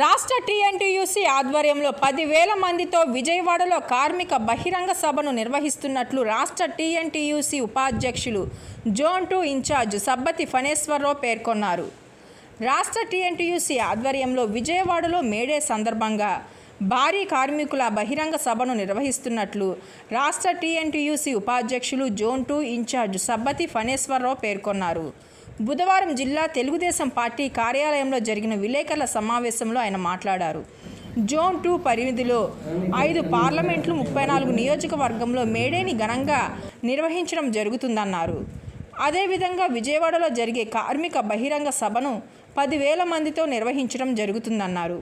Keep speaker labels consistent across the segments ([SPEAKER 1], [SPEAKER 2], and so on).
[SPEAKER 1] రాష్ట్ర టీఎన్టీయూసీ ఆధ్వర్యంలో 10,000 మందితో విజయవాడలో కార్మిక బహిరంగ సభను నిర్వహిస్తున్నట్లు రాష్ట్ర టీఎన్టీయూసీ ఉపాధ్యక్షులు జోన్ 2 ఇన్ఛార్జ్ సబ్బతి ఫణేశ్వరరావు పేర్కొన్నారు. రాష్ట్ర టీఎన్టీయూసీ ఆధ్వర్యంలో విజయవాడలో మేడే సందర్భంగా భారీ కార్మికుల బహిరంగ సభను నిర్వహిస్తున్నట్లు రాష్ట్ర టీఎన్టీయూసీ ఉపాధ్యక్షులు జోన్ 2 ఇన్ఛార్జ్ సబ్బతి ఫణేశ్వరరావు పేర్కొన్నారు. బుధవారం జిల్లా తెలుగుదేశం పార్టీ కార్యాలయంలో జరిగిన విలేకరుల సమావేశంలో ఆయన మాట్లాడారు. జోన్ 2 పరిధిలో 5 పార్లమెంట్లు 34 నియోజకవర్గంలో మేడేని ఘనంగా నిర్వహించడం జరుగుతుందన్నారు. అదేవిధంగా విజయవాడలో జరిగే కార్మిక బహిరంగ సభను 10,000 మందితో నిర్వహించడం జరుగుతుందన్నారు.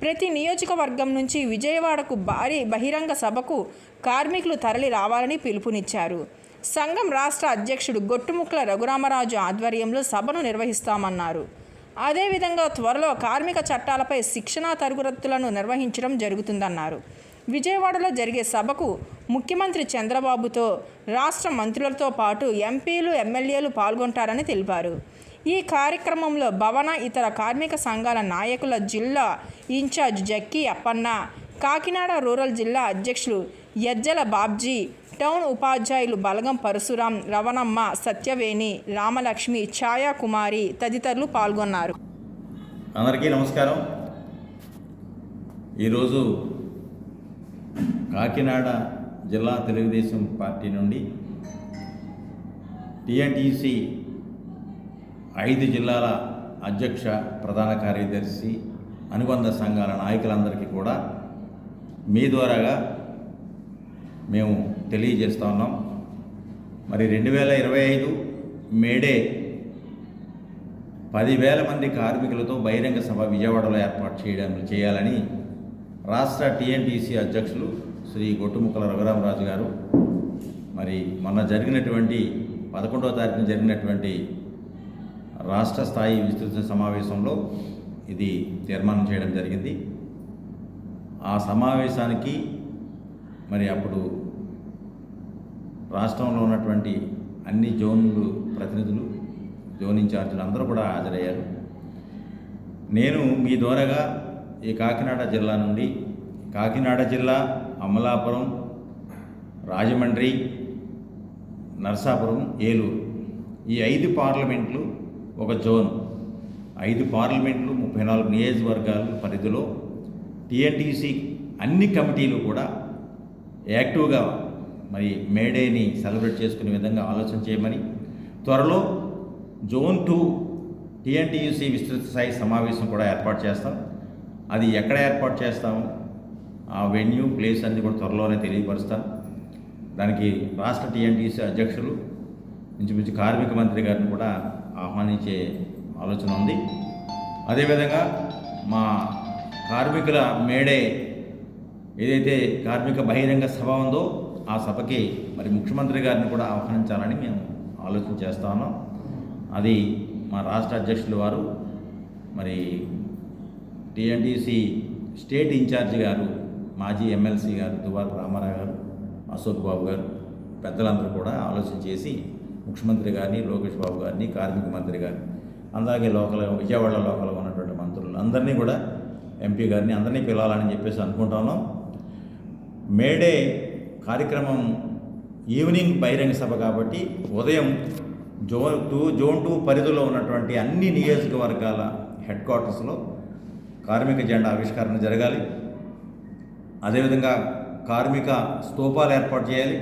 [SPEAKER 1] ప్రతి నియోజకవర్గం నుంచి విజయవాడకు భారీ బహిరంగ సభకు కార్మికులు తరలి రావాలని పిలుపునిచ్చారు. సంఘం రాష్ట్ర అధ్యక్షుడు గొట్టుముక్కల రఘురామరాజు ఆధ్వర్యంలో సభను నిర్వహిస్తామన్నారు. అదేవిధంగా త్వరలో కార్మిక చట్టాలపై శిక్షణా తరగతులను నిర్వహించడం జరుగుతుందన్నారు. విజయవాడలో జరిగే సభకు ముఖ్యమంత్రి చంద్రబాబుతో రాష్ట్ర మంత్రులతో పాటు ఎంపీలు, ఎమ్మెల్యేలు పాల్గొంటారని తెలిపారు. ఈ కార్యక్రమంలో భవన ఇతర కార్మిక సంఘాల నాయకుల జిల్లా ఇన్ఛార్జ్ జక్కీ అప్పన్న, కాకినాడ రూరల్ జిల్లా అధ్యక్షులు యజ్జల బాబ్జీ, టౌన్ ఉపాధ్యాయులు బలగం పరశురాం, రవణమ్మ, సత్యవేణి, రామలక్ష్మి, ఛాయా కుమారి తదితరులు పాల్గొన్నారు.
[SPEAKER 2] అందరికీ నమస్కారం. ఈరోజు కాకినాడ జిల్లా తెలుగుదేశం పార్టీ నుండి టీఎన్టీసీ 5 జిల్లాల అధ్యక్ష, ప్రధాన కార్యదర్శి, అనుబంధ సంఘాల నాయకులందరికీ కూడా మీ ద్వారాగా మేము తెలియజేస్తూ ఉన్నాం. మరి 2025 మేడే 10,000 మంది కార్మికులతో బహిరంగ సభ విజయవాడలో ఏర్పాటు చేయాలని రాష్ట్ర టీఎన్టీసీ అధ్యక్షులు శ్రీ గొట్టుముక్కల రఘురామరాజు గారు మరి మొన్న జరిగినటువంటి 11వ తారీఖున జరిగినటువంటి రాష్ట్ర స్థాయి విస్తృత సమావేశంలో ఇది తీర్మానం చేయడం జరిగింది. ఆ సమావేశానికి మరి అప్పుడు రాష్ట్రంలో ఉన్నటువంటి అన్ని జోన్లు ప్రతినిధులు, జోన్ ఇన్ఛార్జీలు అందరూ కూడా హాజరయ్యారు. నేను మీ ద్వారాగా ఈ కాకినాడ జిల్లా నుండి, కాకినాడ జిల్లా, అమలాపురం, రాజమండ్రి, నరసాపురం, ఏలూరు, ఈ 5 పార్లమెంట్లు ఒక జోన్, 5 పార్లమెంట్లు 34 నియోజకవర్గాల పరిధిలో టీఎన్టీసీ అన్ని కమిటీలు కూడా యాక్టివ్గా మరి మేడేని సెలబ్రేట్ చేసుకునే విధంగా ఆలోచన చేయమని, త్వరలో జోన్ 2 టీఎన్టీయూసీ విస్తృత స్థాయి సమావేశం కూడా ఏర్పాటు చేస్తాం. అది ఎక్కడ ఏర్పాటు చేస్తాము, ఆ వెన్యూ, ప్లేస్ అన్ని కూడా త్వరలోనే తెలియపరుస్తాం. దానికి రాష్ట్ర టీఎన్టీయూసీ అధ్యక్షులు, ఇంచుమించు కార్మిక మంత్రి గారిని కూడా ఆహ్వానించే ఆలోచన ఉంది. అదేవిధంగా మా కార్మికుల మేడే ఏదైతే కార్మిక బహిరంగ సభ ఉందో ఆ సభకి మరి ముఖ్యమంత్రి గారిని కూడా ఆహ్వానించాలని మేము ఆలోచన చేస్తా ఉన్నాం. అది మా రాష్ట్ర అధ్యక్షులు వారు, మరి టీఎన్టీసీ స్టేట్ ఇన్ఛార్జి గారు, మాజీ ఎమ్మెల్సీ గారు దువ్వాడ రామారావు గారు, అశోక్ బాబు గారు, పెద్దలందరూ కూడా ఆలోచన చేసి ముఖ్యమంత్రి గారిని, లోకేష్ బాబు గారిని, కార్మిక మంత్రి గారిని, అలాగే విజయవాడ లోకల్గా ఉన్నటువంటి మంత్రులు అందరినీ కూడా, ఎంపీ గారిని అందరినీ పిలవాలని చెప్పేసి అనుకుంటున్నాం. మేడే కార్యక్రమం ఈవినింగ్ బహిరంగ సభ కాబట్టి ఉదయం జోన్ 2 పరిధిలో ఉన్నటువంటి అన్ని నియోజకవర్గాల హెడ్ క్వార్టర్స్లో కార్మిక జెండా ఆవిష్కరణ జరగాలి. అదేవిధంగా కార్మిక స్తూపాలు ఏర్పాటు చేయాలి.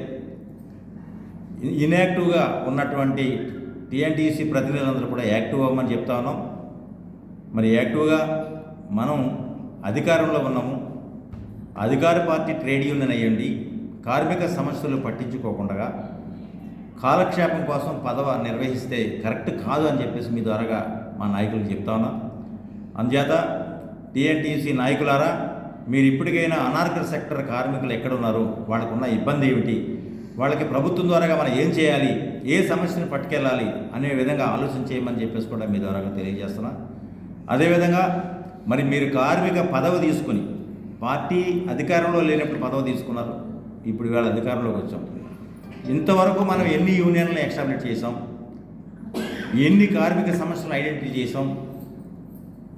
[SPEAKER 2] ఇన్యాక్టివ్గా ఉన్నటువంటి టీఎన్టీసీ ప్రతినిధులందరూ కూడా యాక్టివ్ అవ్వమని చెప్తా ఉన్నాం. మరి యాక్టివ్గా మనం అధికారంలో ఉన్నాము, అధికార పార్టీ ట్రేడ్ యూనియన్ అయ్యండి, కార్మిక సమస్యలు పట్టించుకోకుండా కాలక్షేపం కోసం పదవ నిర్వహిస్తే కరెక్ట్ కాదు అని చెప్పేసి మీ ద్వారాగా మా నాయకులకు చెప్తా ఉన్నాం. అందుచేత టీఎన్టీసీ నాయకులారా, మీరు ఇప్పటికైనా అనార్కల్ సెక్టర్ కార్మికులు ఎక్కడున్నారు, వాళ్ళకున్న ఇబ్బంది ఏమిటి, వాళ్ళకి ప్రభుత్వం ద్వారాగా మనం ఏం చేయాలి, ఏ సమస్యను పట్టుకెళ్ళాలి అనే విధంగా ఆలోచన చేయమని చెప్పేసి కూడా మీ ద్వారాగా తెలియజేస్తున్నా. అదేవిధంగా మరి మీరు కార్మిక పదవి తీసుకుని, పార్టీ అధికారంలో లేనప్పుడు పదవి తీసుకున్నారు, ఇప్పుడు ఇవాళ అధికారంలోకి వచ్చాం. ఇంతవరకు మనం ఎన్ని యూనియన్లను ఎస్టాబ్లిష్ చేసాం, ఎన్ని కార్మిక సమస్యలు ఐడెంటిఫై చేసాం,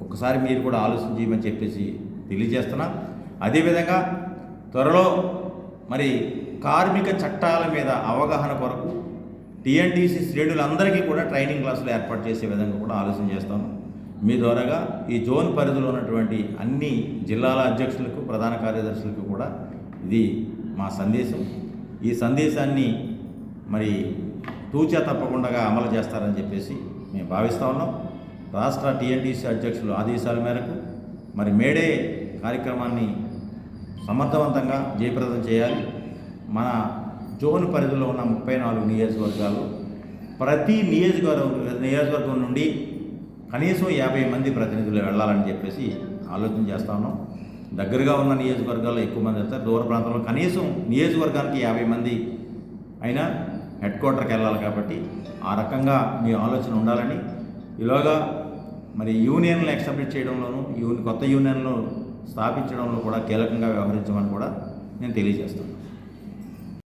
[SPEAKER 2] ఒకసారి మీరు కూడా ఆలోచన చేయమని చెప్పేసి తెలియజేస్తున్నా. అదేవిధంగా త్వరలో మరి కార్మిక చట్టాల మీద అవగాహన కొరకు టీఎన్టీసీ శ్రేణులందరికీ కూడా ట్రైనింగ్ క్లాసులు ఏర్పాటు చేసే విధంగా కూడా ఆలోచన చేస్తాము. మీ ద్వారాగా ఈ జోన్ పరిధిలో ఉన్నటువంటి అన్ని జిల్లాల అధ్యక్షులకు, ప్రధాన కార్యదర్శులకు కూడా ఇది మా సందేశం. ఈ సందేశాన్ని మరి తూచా తప్పకుండా అమలు చేస్తారని చెప్పేసి మేము భావిస్తూ ఉన్నాం. రాష్ట్ర టీఎన్టీసీ అధ్యక్షులు ఆదేశాల మేరకు మరి మేడే కార్యక్రమాన్ని సమర్థవంతంగా జయప్రదం చేయాలి. మన జోన్ పరిధిలో ఉన్న 34 నియోజకవర్గాలు ప్రతి నియోజకవర్గం నుండి కనీసం 50 మంది ప్రతినిధులు వెళ్ళాలని చెప్పేసి ఆలోచన చేస్తా ఉన్నాం. దగ్గరగా ఉన్న నియోజకవర్గాల్లో ఎక్కువ మంది వెళ్తారు, దూర ప్రాంతంలో కనీసం నియోజకవర్గానికి 50 మంది అయినా హెడ్ క్వార్టర్కి వెళ్ళాలి. కాబట్టి ఆ రకంగా మీ ఆలోచన ఉండాలని, ఈలోగా మరి యూనియన్లు ఎస్టాబ్లిష్ చేయడంలోనూ కొత్త యూనియన్లు స్థాపించడంలో కూడా కీలకంగా వ్యవహరించమని కూడా నేను తెలియజేస్తాను.